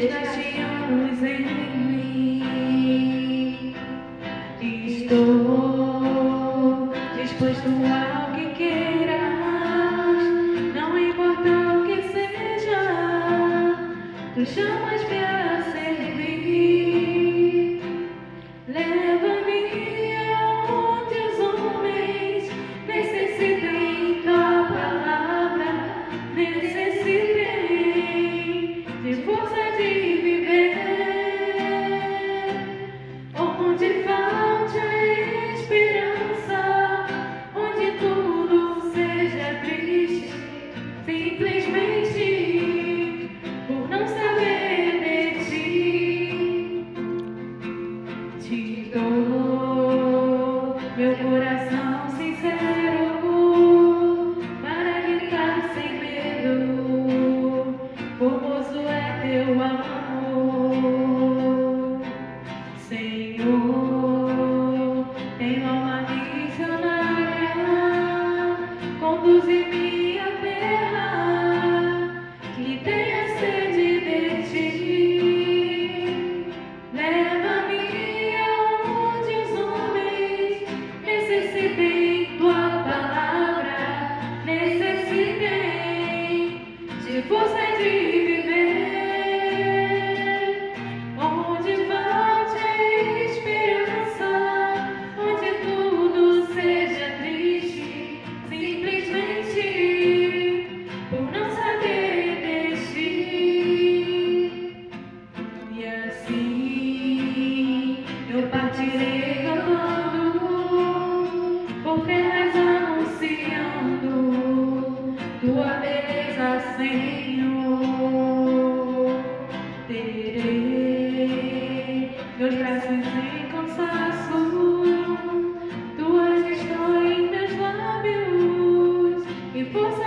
deixaste anos em mim. Estou disposto ao que queiras, não importa o que seja, tu chamas-me a servir. Leva-me aonde os homens necessitem tua palavra, necessitem de força de viver. Onde falte a esperança, onde tudo seja triste, simplesmente por não saber de ti. Te dou meu coração sincero para gritar sem medo. Formoso é teu amor, Senhor. Tenho alma missionária, conduze-me à terra que tenha sede de ti. Leva-me aonde os homens necessitem tua palavra, necessitem de força de viver. Onde falte a esperança, onde tudo seja triste, simplesmente por não saber de ti. E assim eu partirei cantando, por terras anunciando tua beleza, Senhor. Terei meus braços sem cansaço, tuas estão em meus lábios, e força